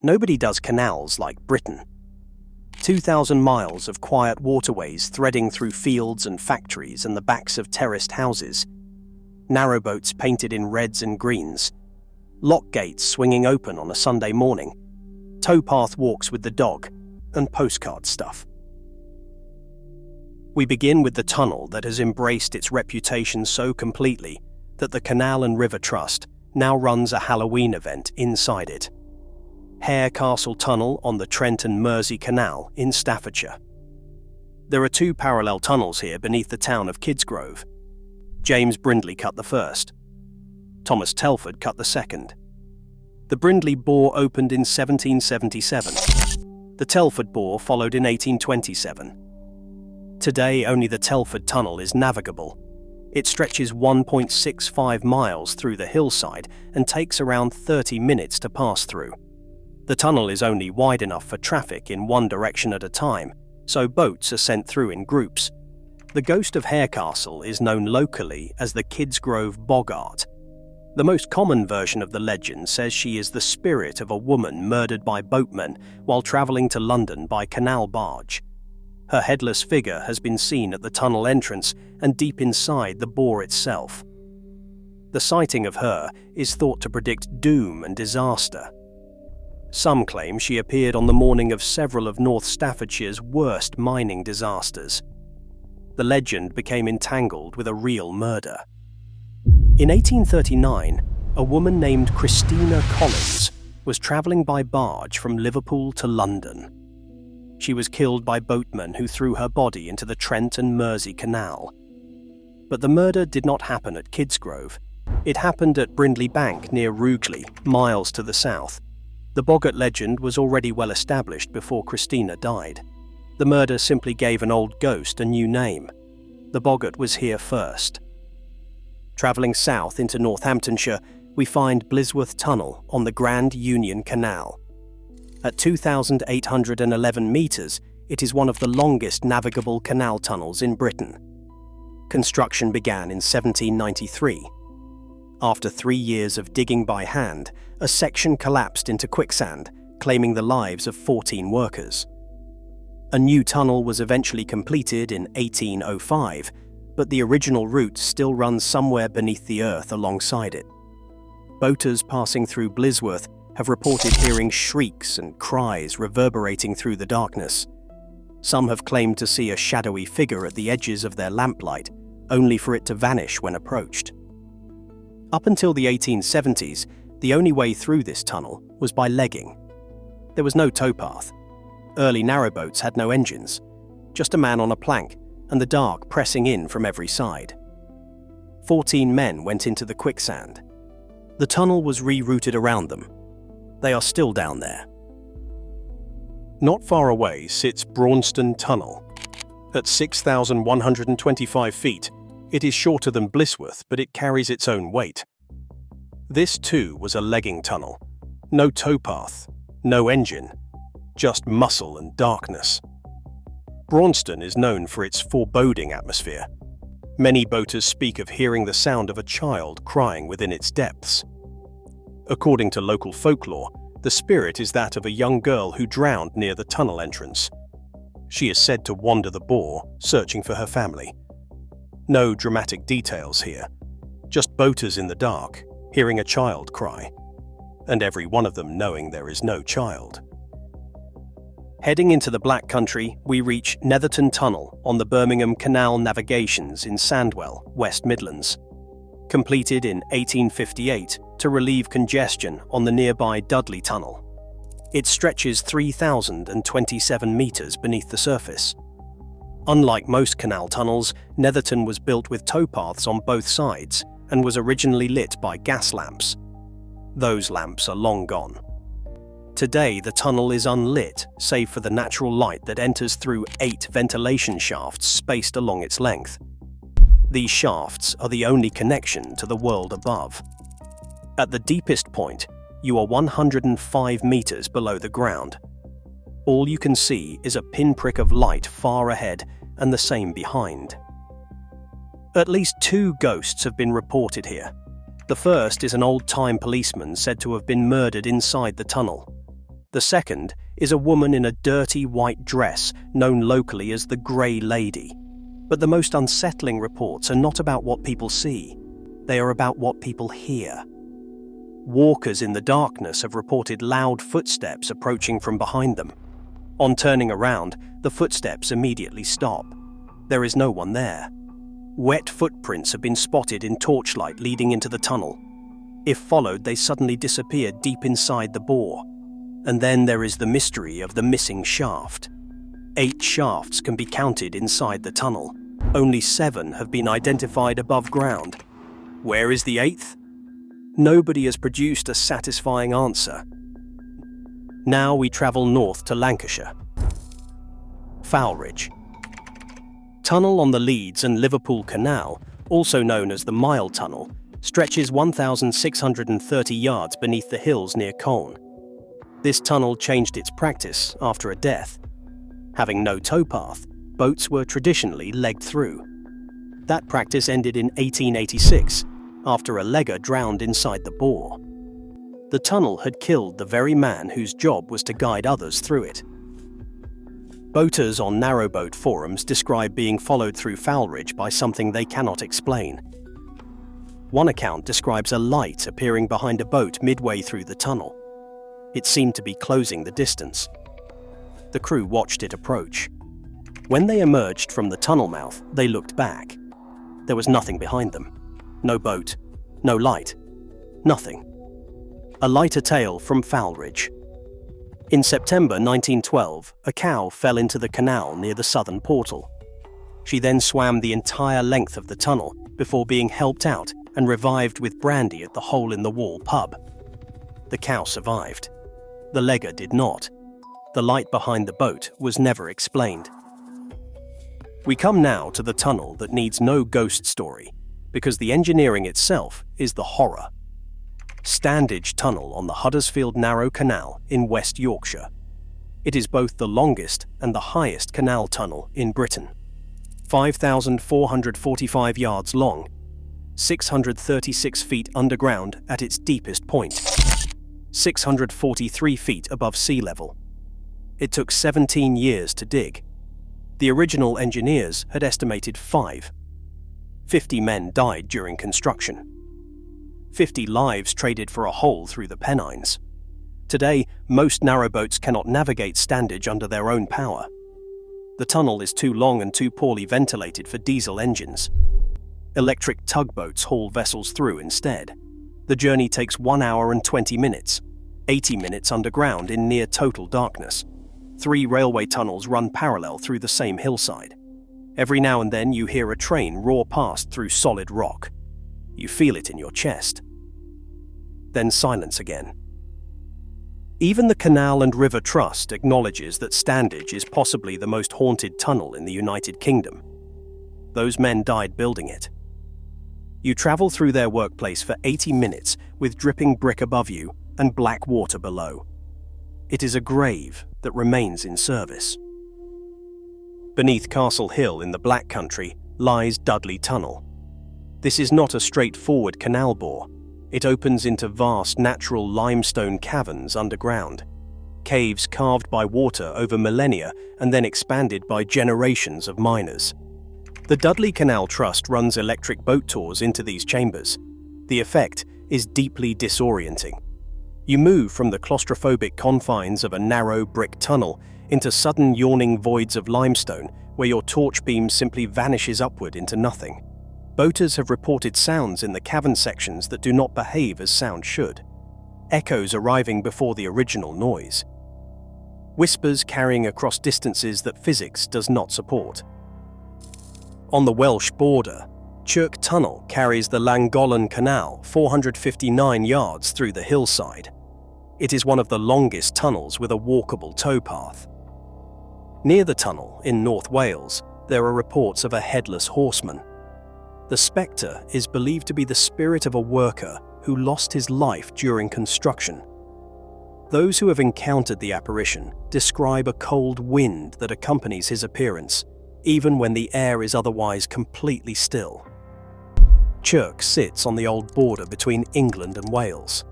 Nobody does canals like Britain. 2,000 miles of quiet waterways threading through fields and factories and the backs of terraced houses. Narrowboats painted in reds and greens. Lock gates swinging open on a Sunday morning. Towpath walks with the dog, and postcard stuff. We begin with the tunnel that has embraced its reputation so completely that the Canal and River Trust now runs a Halloween event inside it. Hare Castle Tunnel on the Trent and Mersey Canal in Staffordshire. There are 2 parallel tunnels here beneath the town of Kidsgrove. James Brindley cut the first. Thomas Telford cut the second. The Brindley bore opened in 1777. The Telford bore followed in 1827. Today, only the Telford Tunnel is navigable. It stretches 1.65 miles through the hillside and takes around 30 minutes to pass through. The tunnel is only wide enough for traffic in one direction at a time, so boats are sent through in groups. The ghost of Hare Castle is known locally as the Kidsgrove Boggart. The most common version of the legend says she is the spirit of a woman murdered by boatmen while travelling to London by canal barge. Her headless figure has been seen at the tunnel entrance and deep inside the bore itself. The sighting of her is thought to predict doom and disaster. Some claim she appeared on the morning of several of North Staffordshire's worst mining disasters. The legend became entangled with a real murder. In 1839, a woman named Christina Collins was travelling by barge from Liverpool to London. She was killed by boatmen who threw her body into the Trent and Mersey Canal. But the murder did not happen at Kidsgrove. It happened at Brindley Bank near Rugeley, miles to the south. The Boggart legend was already well established before Christina died. The murder simply gave an old ghost a new name. The Boggart was here first. Travelling south into Northamptonshire, we find Blisworth Tunnel on the Grand Union Canal. At 2,811 metres, it is one of the longest navigable canal tunnels in Britain. Construction began in 1793. After 3 years of digging by hand, a section collapsed into quicksand, claiming the lives of 14 workers. A new tunnel was eventually completed in 1805, but the original route still runs somewhere beneath the earth alongside it. Boaters passing through Blisworth have reported hearing shrieks and cries reverberating through the darkness. Some have claimed to see a shadowy figure at the edges of their lamplight, only for it to vanish when approached. Up until the 1870s, the only way through this tunnel was by legging. There was no towpath. Early narrowboats had no engines, just a man on a plank and the dark pressing in from every side. 14 men went into the quicksand. The tunnel was rerouted around them. They are still down there. Not far away sits Braunston Tunnel. At 6,125 feet, it is shorter than Blisworth, but it carries its own weight. This too was a legging tunnel. No towpath, no engine, just muscle and darkness. Braunston is known for its foreboding atmosphere. Many boaters speak of hearing the sound of a child crying within its depths. According to local folklore, the spirit is that of a young girl who drowned near the tunnel entrance. She is said to wander the bore, searching for her family. No dramatic details here, just boaters in the dark, hearing a child cry, and every one of them knowing there is no child. Heading into the Black Country, we reach Netherton Tunnel on the Birmingham Canal Navigations in Sandwell, West Midlands. Completed in 1858 to relieve congestion on the nearby Dudley Tunnel. It stretches 3,027 metres beneath the surface. Unlike most canal tunnels, Netherton was built with towpaths on both sides and was originally lit by gas lamps. Those lamps are long gone. Today, the tunnel is unlit, save for the natural light that enters through 8 ventilation shafts spaced along its length. These shafts are the only connection to the world above. At the deepest point, you are 105 metres below the ground. All you can see is a pinprick of light far ahead and the same behind. At least 2 ghosts have been reported here. The first is an old-time policeman said to have been murdered inside the tunnel. The second is a woman in a dirty white dress known locally as the Grey Lady. But the most unsettling reports are not about what people see. They are about what people hear. Walkers in the darkness have reported loud footsteps approaching from behind them. On turning around, the footsteps immediately stop. There is no one there. Wet footprints have been spotted in torchlight leading into the tunnel. If followed, they suddenly disappear deep inside the bore. And then there is the mystery of the missing shaft. 8 shafts can be counted inside the tunnel. Only 7 have been identified above ground. Where is the 8th? Nobody has produced a satisfying answer. Now we travel north to Lancashire. Foulridge. Tunnel on the Leeds and Liverpool Canal, also known as the Mile Tunnel, stretches 1,630 yards beneath the hills near Colne. This tunnel changed its practice after a death. Having no towpath, boats were traditionally legged through. That practice ended in 1886, after a legger drowned inside the bore. The tunnel had killed the very man whose job was to guide others through it. Boaters on narrowboat forums describe being followed through Foulridge by something they cannot explain. One account describes a light appearing behind a boat midway through the tunnel. It seemed to be closing the distance. The crew watched it approach. When they emerged from the tunnel mouth, they looked back. There was nothing behind them. No boat, no light, nothing. A lighter tale from Foulridge. In September 1912, a cow fell into the canal near the southern portal. She then swam the entire length of the tunnel before being helped out and revived with brandy at the hole-in-the-wall pub. The cow survived. The legger did not. The light behind the boat was never explained. We come now to the tunnel that needs no ghost story, because the engineering itself is the horror. Standage Tunnel on the Huddersfield Narrow Canal in West Yorkshire. It is both the longest and the highest canal tunnel in Britain. 5,445 yards long, 636 feet underground at its deepest point, 643 feet above sea level. It took 17 years to dig. The original engineers had estimated 5. 50 men died during construction. 50 lives traded for a hole through the Pennines. Today, most narrowboats cannot navigate Standage under their own power. The tunnel is too long and too poorly ventilated for diesel engines. Electric tugboats haul vessels through instead. The journey takes 1 hour and 20 minutes, 80 minutes underground in near total darkness. 3 railway tunnels run parallel through the same hillside. Every now and then you hear a train roar past through solid rock. You feel it in your chest. Then silence again. Even the Canal and River Trust acknowledges that Standage is possibly the most haunted tunnel in the United Kingdom. Those men died building it. You travel through their workplace for 80 minutes with dripping brick above you and black water below. It is a grave that remains in service. Beneath Castle Hill in the Black Country lies Dudley Tunnel. This is not a straightforward canal bore. It opens into vast natural limestone caverns underground, caves carved by water over millennia and then expanded by generations of miners. The Dudley Canal Trust runs electric boat tours into these chambers. The effect is deeply disorienting. You move from the claustrophobic confines of a narrow brick tunnel into sudden yawning voids of limestone where your torch beam simply vanishes upward into nothing. Boaters have reported sounds in the cavern sections that do not behave as sound should. Echoes arriving before the original noise. Whispers carrying across distances that physics does not support. On the Welsh border, Chirk Tunnel carries the Llangollen Canal 459 yards through the hillside. It is one of the longest tunnels with a walkable towpath. Near the tunnel, in North Wales, there are reports of a headless horseman. The spectre is believed to be the spirit of a worker who lost his life during construction. Those who have encountered the apparition describe a cold wind that accompanies his appearance, even when the air is otherwise completely still. Chirk sits on the old border between England and Wales.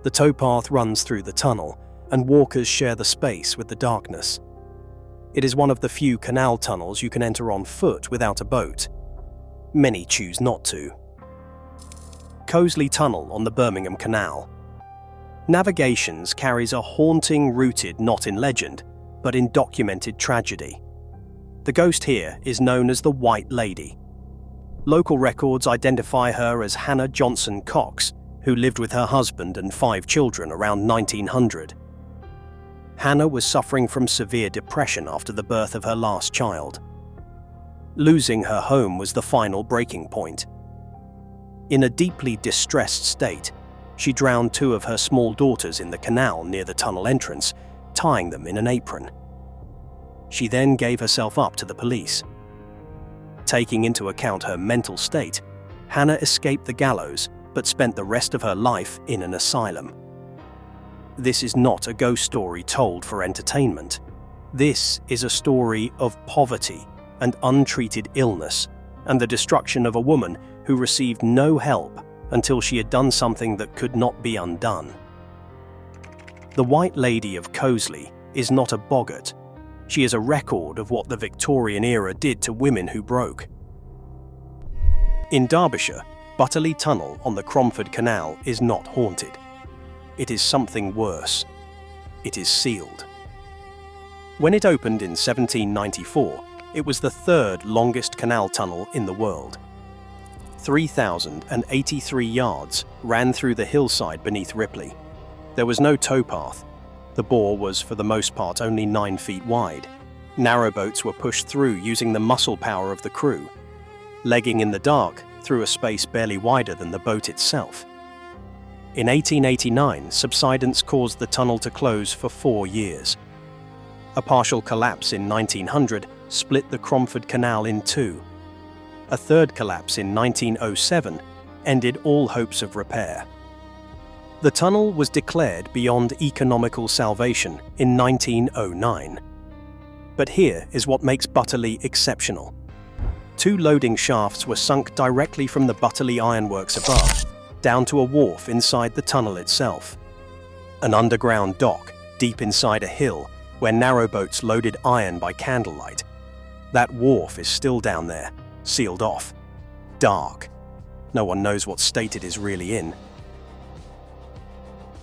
The towpath runs through the tunnel, and walkers share the space with the darkness. It is one of the few canal tunnels you can enter on foot without a boat. Many choose not to. Coseley Tunnel on the Birmingham Canal. Navigations carries a haunting rooted not in legend, but in documented tragedy. The ghost here is known as the White Lady. Local records identify her as Hannah Johnson Cox, who lived with her husband and 5 children around 1900. Hannah was suffering from severe depression after the birth of her last child. Losing her home was the final breaking point. In a deeply distressed state, she drowned 2 of her small daughters in the canal near the tunnel entrance, tying them in an apron. She then gave herself up to the police. Taking into account her mental state, Hannah escaped the gallows but spent the rest of her life in an asylum. This is not a ghost story told for entertainment. This is a story of poverty and untreated illness, and the destruction of a woman who received no help until she had done something that could not be undone. The White Lady of Coseley is not a boggart. She is a record of what the Victorian era did to women who broke. In Derbyshire, Butterley Tunnel on the Cromford Canal is not haunted. It is something worse. It is sealed. When it opened in 1794, it was the 3rd longest canal tunnel in the world. 3,083 yards ran through the hillside beneath Ripley. There was no towpath. The bore was for the most part only 9 feet wide. Narrowboats were pushed through using the muscle power of the crew, legging in the dark through a space barely wider than the boat itself. In 1889, subsidence caused the tunnel to close for 4 years. A partial collapse in 1900 split the Cromford Canal in 2. A third collapse in 1907 ended all hopes of repair. The tunnel was declared beyond economical salvation in 1909. But here is what makes Butterley exceptional. 2 loading shafts were sunk directly from the Butterley ironworks above, down to a wharf inside the tunnel itself. An underground dock, deep inside a hill, where narrowboats loaded iron by candlelight. That wharf is still down there, sealed off. Dark. No one knows what state it is really in.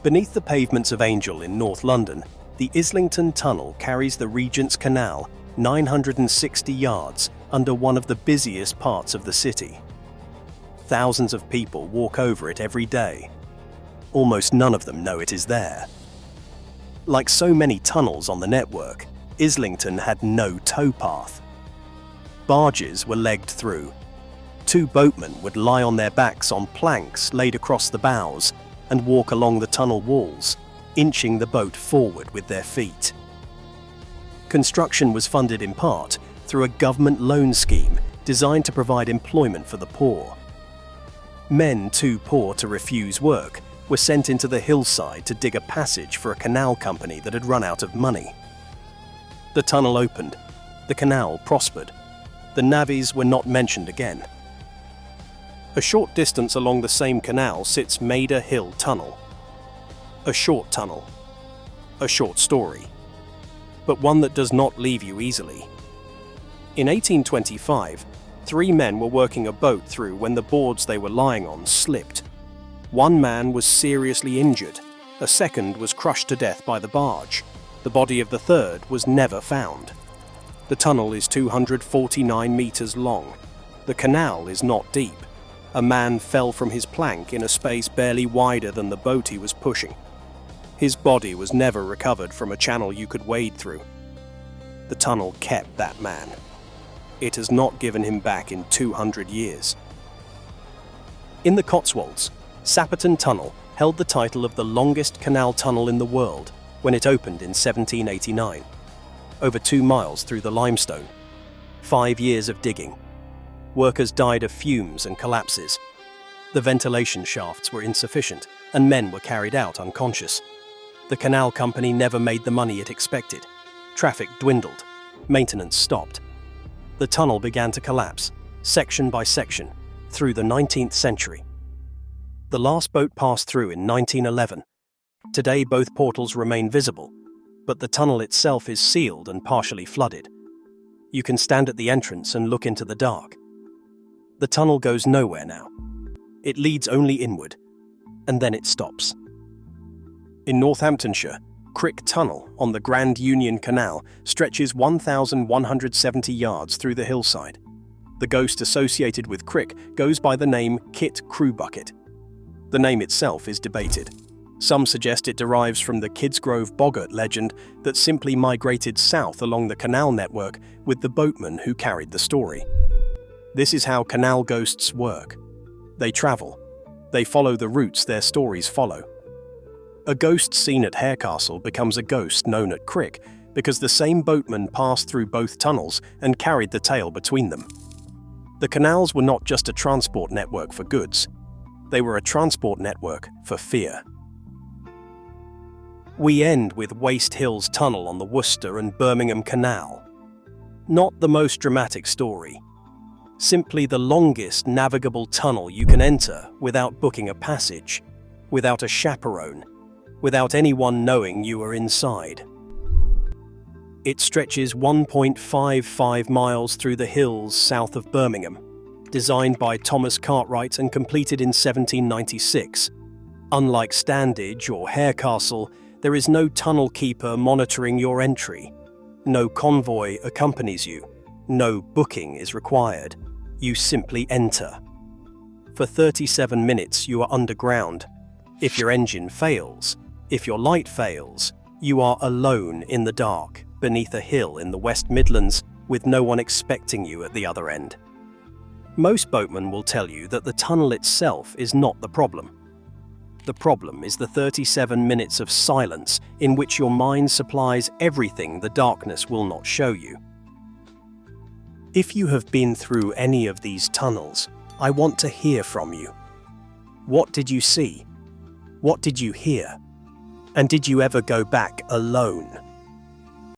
Beneath the pavements of Angel in North London, the Islington Tunnel carries the Regent's Canal 960 yards under one of the busiest parts of the city. Thousands of people walk over it every day. Almost none of them know it is there. Like so many tunnels on the network, Islington had no towpath. Barges were legged through. 2 boatmen would lie on their backs on planks laid across the bows and walk along the tunnel walls, inching the boat forward with their feet. Construction was funded in part through a government loan scheme designed to provide employment for the poor. Men too poor to refuse work were sent into the hillside to dig a passage for a canal company that had run out of money. The tunnel opened. The canal prospered. The navvies were not mentioned again. A short distance along the same canal sits Maida Hill Tunnel. A short tunnel. A short story. But one that does not leave you easily. In 1825, 3 men were working a boat through when the boards they were lying on slipped. 1 man was seriously injured. A second was crushed to death by the barge. The body of the third was never found. The tunnel is 249 meters long. The canal is not deep. A man fell from his plank in a space barely wider than the boat he was pushing. His body was never recovered from a channel you could wade through. The tunnel kept that man. It has not given him back in 200 years. In the Cotswolds, Sapperton Tunnel held the title of the longest canal tunnel in the world when it opened in 1789. Over 2 miles through the limestone. 5 years of digging. Workers died of fumes and collapses. The ventilation shafts were insufficient and men were carried out unconscious. The canal company never made the money it expected. Traffic dwindled. Maintenance stopped. The tunnel began to collapse, section by section, through the 19th century. The last boat passed through in 1911. Today, both portals remain visible, but the tunnel itself is sealed and partially flooded. You can stand at the entrance and look into the dark. The tunnel goes nowhere now. It leads only inward, and then it stops. In Northamptonshire, Crick Tunnel on the Grand Union Canal stretches 1,170 yards through the hillside. The ghost associated with Crick goes by the name Kit Crewbucket. The name itself is debated. Some suggest it derives from the Kidsgrove Boggart legend that simply migrated south along the canal network with the boatmen who carried the story. This is how canal ghosts work. They travel. They follow the routes their stories follow. A ghost seen at Harecastle becomes a ghost known at Crick because the same boatmen passed through both tunnels and carried the tale between them. The canals were not just a transport network for goods. They were a transport network for fear. We end with Waste Hills Tunnel on the Worcester and Birmingham Canal. Not the most dramatic story. Simply the longest navigable tunnel you can enter without booking a passage, without a chaperone, without anyone knowing you are inside. It stretches 1.55 miles through the hills south of Birmingham, designed by Thomas Cartwright and completed in 1796. Unlike Standedge or Harecastle, there is no tunnel keeper monitoring your entry. No convoy accompanies you. No booking is required. You simply enter. For 37 minutes you are underground. If your engine fails, if your light fails, you are alone in the dark, beneath a hill in the West Midlands, with no one expecting you at the other end. Most boatmen will tell you that the tunnel itself is not the problem. The problem is the 37 minutes of silence in which your mind supplies everything the darkness will not show you. If you have been through any of these tunnels, I want to hear from you. What did you see? What did you hear? And did you ever go back alone?